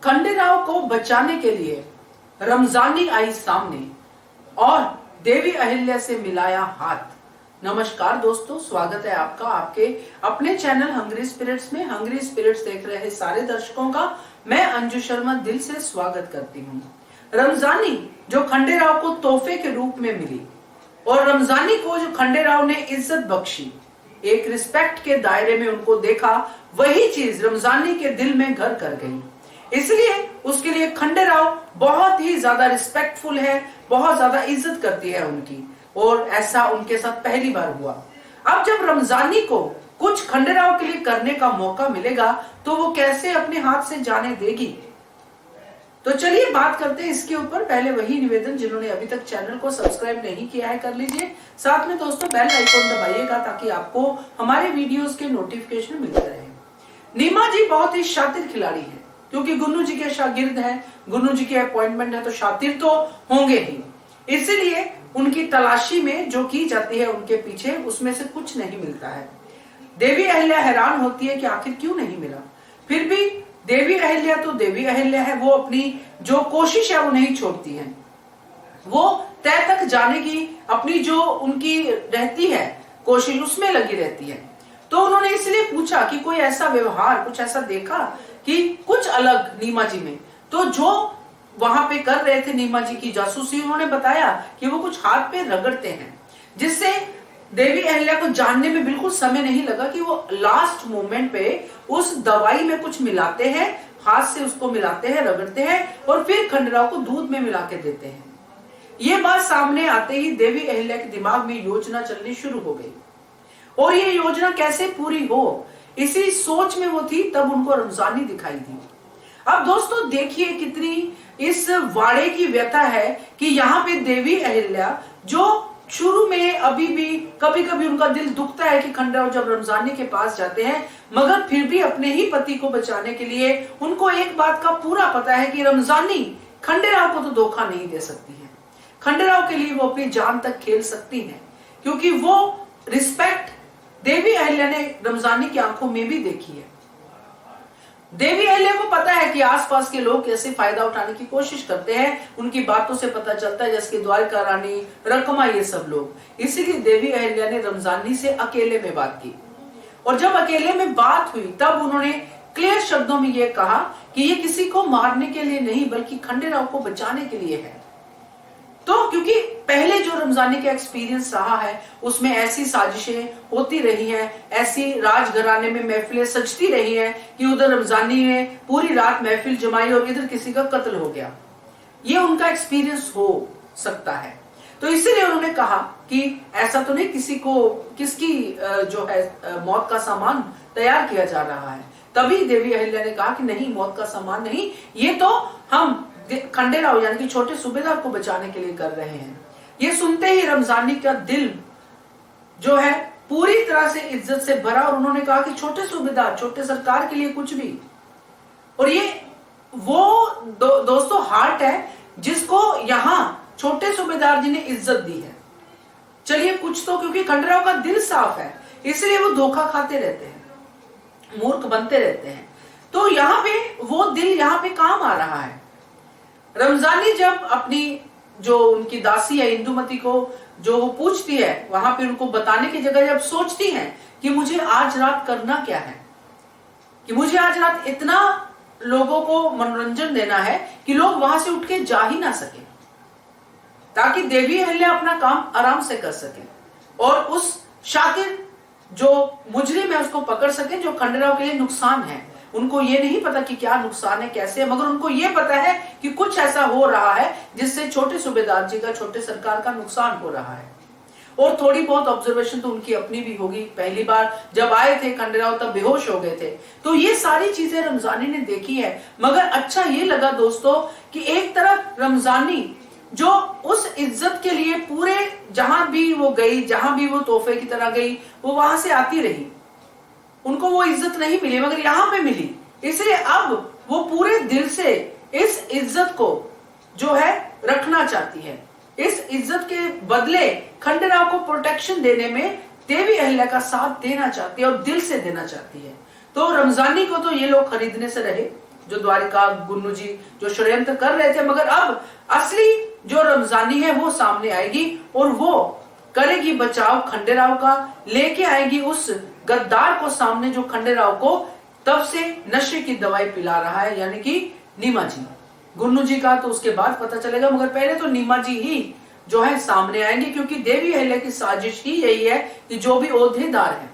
खंडेराव को बचाने के लिए रमजानी आई सामने और देवी अहिल्या से मिलाया हाथ। नमस्कार दोस्तों, स्वागत है आपका आपके अपने चैनल हंग्री स्पिरिट्स में। हंग्री स्पिरिट्स देख रहे सारे दर्शकों का मैं अंजू शर्मा दिल से स्वागत करती हूँ। रमजानी जो खंडेराव को तोहफे के रूप में मिली और रमजानी को जो खंडेराव ने इज्जत बख्शी, एक रिस्पेक्ट के दायरे में उनको देखा, वही चीज रमजानी के दिल में घर कर गई। इसलिए उसके लिए खंडेराव बहुत ही ज्यादा रिस्पेक्टफुल है, बहुत ज्यादा इज्जत करती है उनकी, और ऐसा उनके साथ पहली बार हुआ। अब जब रमजानी को कुछ खंडेराव के लिए करने का मौका मिलेगा तो वो कैसे अपने हाथ से जाने देगी। तो चलिए बात करते हैं इसके ऊपर। पहले वही निवेदन, जिन्होंने अभी तक चैनल को सब्सक्राइब नहीं किया है कर लीजिए, साथ में दोस्तों बेल आइकॉन दबाइएगा ताकि आपको हमारे वीडियोस के नोटिफिकेशन मिलते रहे। नीमा जी बहुत ही शातिर खिलाड़ी है, क्योंकि गुन्नू जी के शागिर्द हैं, गुन्नू जी के अपॉइंटमेंट है तो शातिर तो होंगे ही। इसलिए उनकी तलाशी में जो की जाती है उनके पीछे, उसमें से कुछ नहीं मिलता है। देवी अहिल्या हैरान होती है कि आखिर क्यों नहीं मिला। फिर भी देवी अहिल्या तो देवी अहिल्या है, वो अपनी जो कोशिश है वो नहीं छोड़ती है। वो तय तक जाने की अपनी जो उनकी रहती है कोशिश, उसमें लगी रहती है। तो उन्होंने इसलिए पूछा कि कोई ऐसा व्यवहार, कुछ ऐसा देखा कि कुछ अलग नीमा जी में। तो जो वहां पे कर रहे थे नीमा जी की जासूसी, उन्होंने बताया कि वो कुछ हाथ पे रगड़ते हैं, जिससे देवी अहिल्या को जानने में बिल्कुल समय नहीं लगा कि वो लास्ट मोमेंट पे उस दवाई में कुछ मिलाते हैं, हाथ से उसको मिलाते हैं, रगड़ते हैं और फिर खंडेराव को दूध में मिला के देते हैं। ये बात सामने आते ही देवी अहिल्या के दिमाग में योजना चलनी शुरू हो गई, और ये योजना कैसे पूरी हो इसी सोच में वो थी। तब उनको रमजानी दिखाई दी। अब दोस्तों देखिए कितनी इस वाड़े की व्यथा है कि यहाँ पे देवी अहिल्या, जो शुरू में अभी भी कभी कभी उनका दिल दुखता है कि खंडेराव जब रमजानी के पास जाते हैं, मगर फिर भी अपने ही पति को बचाने के लिए उनको एक बात का पूरा पता है कि रमजानी खंडेराव को तो धोखा नहीं दे सकती है। खंडेराव के लिए वो अपनी जान तक खेल सकती है, क्योंकि वो रिस्पेक्ट देवी अहिल्या ने रमजानी की आंखों में भी देखी है। देवी अहिल्या को पता है कि आसपास के लोग कैसे फायदा उठाने की कोशिश करते हैं, उनकी बातों से पता चलता है, जैसे कि द्वारका रानी, रकमा, ये सब लोग। इसीलिए देवी अहिल्या ने रमजानी से अकेले में बात की, और जब अकेले में बात हुई तब उन्होंने क्लियर शब्दों में यह कहा कि ये किसी को मारने के लिए नहीं बल्कि खंडेराव को बचाने के लिए है। तो क्योंकि पहले जो रमजानी का एक्सपीरियंस रहा है उसमें ऐसी साजिशें होती रही हैं, ऐसी राजघराने में महफिलें सजती रही हैं कि उधर रमजानी ने पूरी रात महफिल जमाई और इधर किसी का कत्ल हो गया। ये उनका एक्सपीरियंस हो सकता है। तो इसीलिए उन्होंने कहा कि ऐसा तो नहीं किसकी जो है मौत का सामान तैयार किया जा रहा है। तभी देवी अहिल्या ने कहा कि नहीं, मौत का सामान नहीं, ये तो हम खंडेराव यानी कि छोटे सूबेदार को बचाने के लिए कर रहे हैं। ये सुनते ही रमजानी का दिल जो है पूरी तरह से इज्जत से भरा, और उन्होंने कहा कि छोटे सूबेदार, छोटे सरकार के लिए कुछ भी। और ये वो दोस्तों हार्ट है जिसको यहाँ छोटे सूबेदार जी ने इज्जत दी है। चलिए कुछ तो, क्योंकि खंडेराव का दिल साफ है इसलिए वो धोखा खाते रहते हैं, मूर्ख बनते रहते हैं। तो यहाँ पे वो दिल यहाँ पे काम आ रहा है। रमजानी जब अपनी जो उनकी दासी है इंदुमती को जो वो पूछती है, वहां पे उनको बताने की जगह जब सोचती है कि मुझे आज रात करना क्या है, कि मुझे आज रात इतना लोगों को मनोरंजन देना है कि लोग वहां से उठ के जा ही ना सके, ताकि देवी अहिल्या अपना काम आराम से कर सके और उस शातिर जो मुजरिम है उसको पकड़ सके, जो खंडेराव के लिए नुकसान है। उनको ये नहीं पता कि क्या नुकसान है, कैसे, मगर उनको ये पता है कि कुछ ऐसा हो रहा है जिससे छोटे सूबेदार जी का, छोटे सरकार का नुकसान हो रहा है। और थोड़ी बहुत ऑब्जर्वेशन तो उनकी अपनी भी होगी। पहली बार जब आए थे खंडेराव तब बेहोश हो गए थे। तो ये सारी चीजें रमजानी ने देखी है। मगर अच्छा ये लगा दोस्तों कि एक तरफ रमजानी जो उस इज्जत के लिए पूरे जहां भी वो गई, जहां भी वो तोहफे की तरह गई, वो वहां से आती रही, उनको वो इज्जत नहीं मिली मगर यहाँ पे मिली। इसलिए अब वो पूरे दिल से इस इज्जत को जो है रखना चाहती है। इस इज्जत के बदले खंडेराव को प्रोटेक्शन देने में देवी अहिल्या का साथ देना चाहती है और दिल से देना चाहती है। तो रमजानी को तो ये लोग खरीदने से रहे, जो द्वारिका गुन्नू जी जो षड्यंत्र कर रहे थे, मगर अब असली जो रमजानी है वो सामने आएगी और वो करेगी बचाव खंडेराव का, लेके आएगी उस गद्दार को सामने जो खंडेराव को तब से नशे की दवाई पिला रहा है, यानी कि नीमा जी। गुन्नू जी का तो उसके बाद पता चलेगा, मगर पहले तो नीमा जी ही जो है सामने आएंगे, क्योंकि देवी अहिल्या की साजिश ही यही है कि जो भी ओहदेदार हैं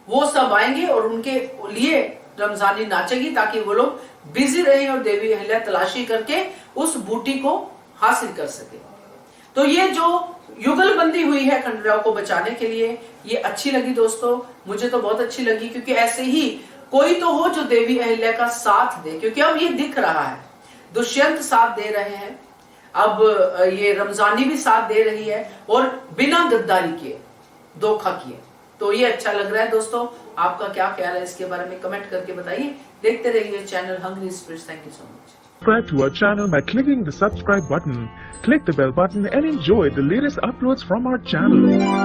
वो सब आएंगे और उनके लिए रमजानी नाचेगी ताकि वो लोग बिजी रहे और देवी अहिल्या तलाशी करके उस बूटी को हासिल कर सके। तो ये जो युगलबंदी हुई है खंडेराव को बचाने के लिए, ये अच्छी लगी दोस्तों, मुझे तो बहुत अच्छी लगी, क्योंकि ऐसे ही कोई तो हो जो देवी अहिल्या का साथ दे, क्योंकि अब ये दिख रहा है दुष्यंत साथ दे रहे हैं, अब ये रमजानी भी साथ दे रही है और बिना गद्दारी किए, धोखा किए। तो ये अच्छा लग रहा है दोस्तों। आपका क्या ख्याल है इसके बारे में कमेंट करके बताइए। देखते रहिए channel hungry spirits. Thank you so much. Subscribe to our channel by clicking the subscribe button. Click the bell button and enjoy the latest uploads from our channel.